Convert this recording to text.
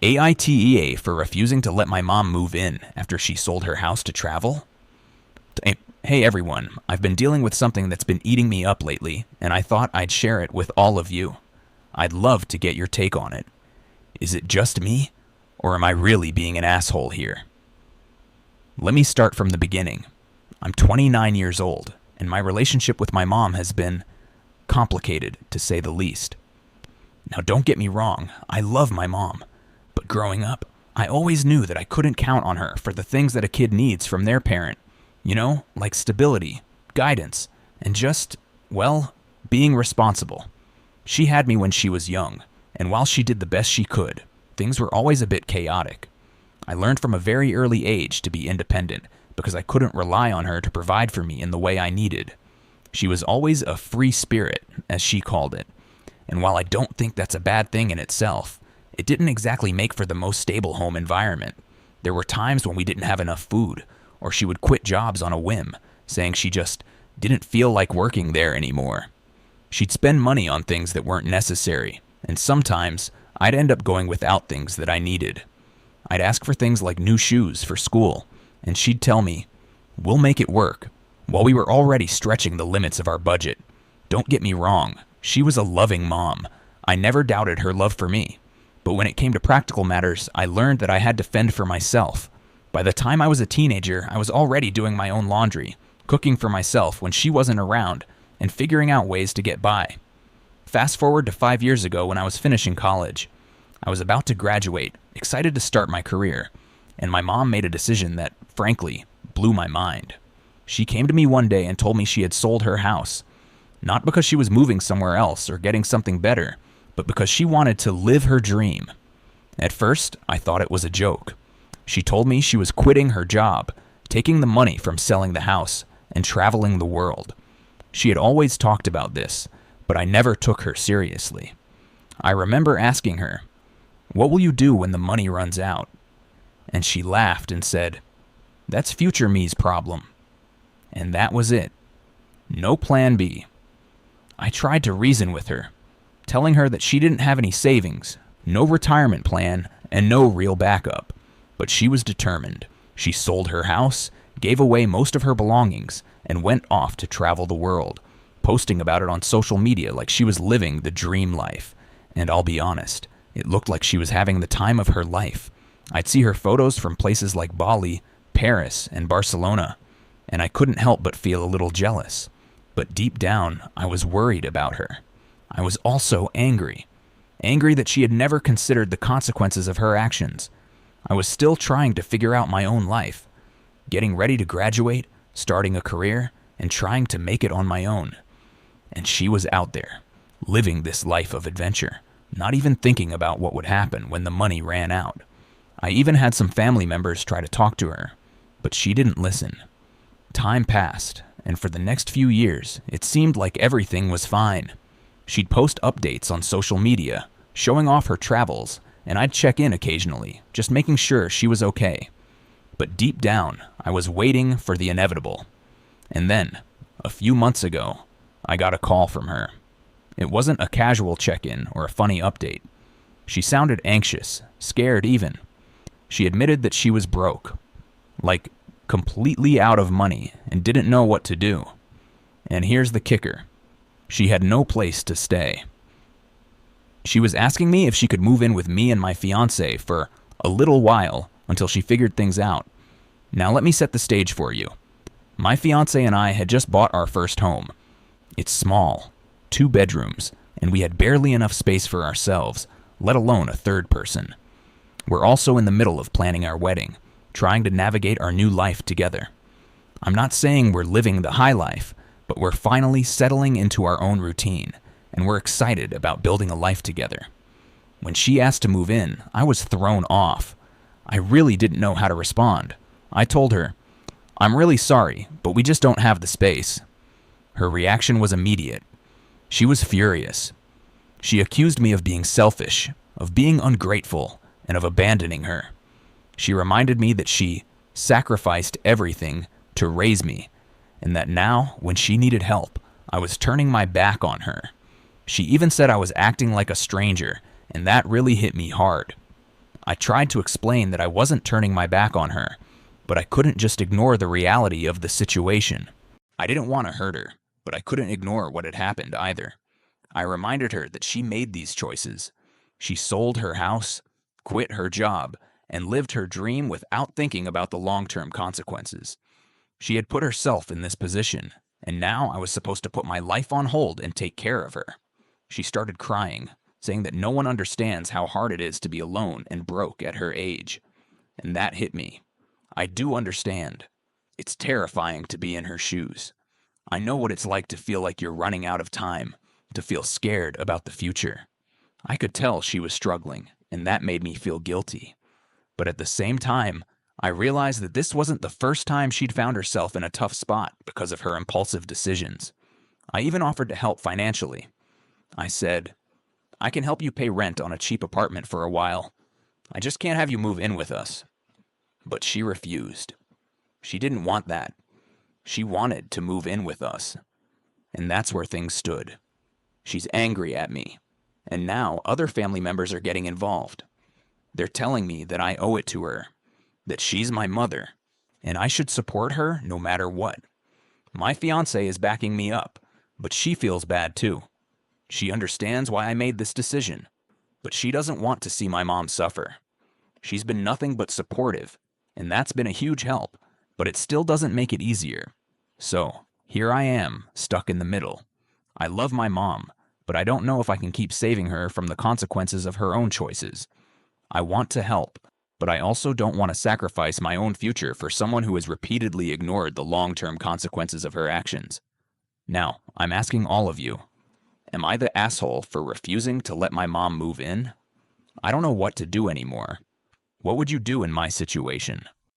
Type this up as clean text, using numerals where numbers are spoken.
AITA for refusing to let my mom move in after she sold her house to travel? Hey everyone, I've been dealing with something that's been eating me up lately, and I thought I'd share it with all of you. I'd love to get your take on it. Is it just me, or am I really being an asshole here? Let me start from the beginning. I'm 29 years old, and my relationship with my mom has been complicated, to say the least. Now don't get me wrong, I love my mom, but growing up, I always knew that I couldn't count on her for the things that a kid needs from their parent. You know, like stability, guidance, and just, well, being responsible. She had me when she was young, and while she did the best she could, things were always a bit chaotic. I learned from a very early age to be independent because I couldn't rely on her to provide for me in the way I needed. She was always a free spirit, as she called it, and while I don't think that's a bad thing in itself, it didn't exactly make for the most stable home environment. There were times when we didn't have enough food, or she would quit jobs on a whim, saying she just didn't feel like working there anymore. She'd spend money on things that weren't necessary, and sometimes I'd end up going without things that I needed. I'd ask for things like new shoes for school, and she'd tell me, "We'll make it work," while we were already stretching the limits of our budget. Don't get me wrong, she was a loving mom. I never doubted her love for me. But when it came to practical matters, I learned that I had to fend for myself. By the time I was a teenager, I was already doing my own laundry, cooking for myself when she wasn't around, and figuring out ways to get by. Fast forward to 5 years ago when I was finishing college. I was about to graduate, excited to start my career, and my mom made a decision that, frankly, blew my mind. She came to me one day and told me she had sold her house, not because she was moving somewhere else or getting something better, but because she wanted to live her dream. At first, I thought it was a joke. She told me she was quitting her job, taking the money from selling the house, and traveling the world. She had always talked about this, but I never took her seriously. I remember asking her, "What will you do when the money runs out?" And she laughed and said, "That's future me's problem." And that was it. No plan B. I tried to reason with her, telling her that she didn't have any savings, no retirement plan, and no real backup. But she was determined. She sold her house, gave away most of her belongings, and went off to travel the world, posting about it on social media like she was living the dream life. And I'll be honest, it looked like she was having the time of her life. I'd see her photos from places like Bali, Paris, and Barcelona, and I couldn't help but feel a little jealous. But deep down, I was worried about her. I was also angry that she had never considered the consequences of her actions. I was still trying to figure out my own life, getting ready to graduate, starting a career, and trying to make it on my own. And she was out there, living this life of adventure, not even thinking about what would happen when the money ran out. I even had some family members try to talk to her, but she didn't listen. Time passed, and for the next few years, it seemed like everything was fine. She'd post updates on social media, showing off her travels, and I'd check in occasionally, just making sure she was okay. But deep down, I was waiting for the inevitable. And then, a few months ago, I got a call from her. It wasn't a casual check-in or a funny update. She sounded anxious, scared even. She admitted that she was broke, like completely out of money, and didn't know what to do. And here's the kicker. She had no place to stay. She was asking me if she could move in with me and my fiancé for a little while until she figured things out. Now let me set the stage for you. My fiancé and I had just bought our first home. It's small, 2 bedrooms, and we had barely enough space for ourselves, let alone a third person. We're also in the middle of planning our wedding, trying to navigate our new life together. I'm not saying we're living the high life, but we're finally settling into our own routine, and we're excited about building a life together. When she asked to move in, I was thrown off. I really didn't know how to respond. I told her, "I'm really sorry, but we just don't have the space." Her reaction was immediate. She was furious. She accused me of being selfish, of being ungrateful, and of abandoning her. She reminded me that she sacrificed everything to raise me, and that now, when she needed help, I was turning my back on her. She even said I was acting like a stranger, and that really hit me hard. I tried to explain that I wasn't turning my back on her, but I couldn't just ignore the reality of the situation. I didn't want to hurt her, but I couldn't ignore what had happened either. I reminded her that she made these choices. She sold her house, quit her job, and lived her dream without thinking about the long-term consequences. She had put herself in this position, and now I was supposed to put my life on hold and take care of her. She started crying, saying that no one understands how hard it is to be alone and broke at her age. And that hit me. I do understand. It's terrifying to be in her shoes. I know what it's like to feel like you're running out of time, to feel scared about the future. I could tell she was struggling, and that made me feel guilty. But at the same time, I realized that this wasn't the first time she'd found herself in a tough spot because of her impulsive decisions. I even offered to help financially. I said, "I can help you pay rent on a cheap apartment for a while. I just can't have you move in with us." But she refused. She didn't want that. She wanted to move in with us. And that's where things stood. She's angry at me. And now other family members are getting involved. They're telling me that I owe it to her, that she's my mother, and I should support her no matter what. My fiancée is backing me up, but she feels bad too. She understands why I made this decision, but she doesn't want to see my mom suffer. She's been nothing but supportive, and that's been a huge help, but it still doesn't make it easier. So, here I am, stuck in the middle. I love my mom, but I don't know if I can keep saving her from the consequences of her own choices. I want to help, but I also don't want to sacrifice my own future for someone who has repeatedly ignored the long-term consequences of her actions. Now, I'm asking all of you, am I the asshole for refusing to let my mom move in? I don't know what to do anymore. What would you do in my situation?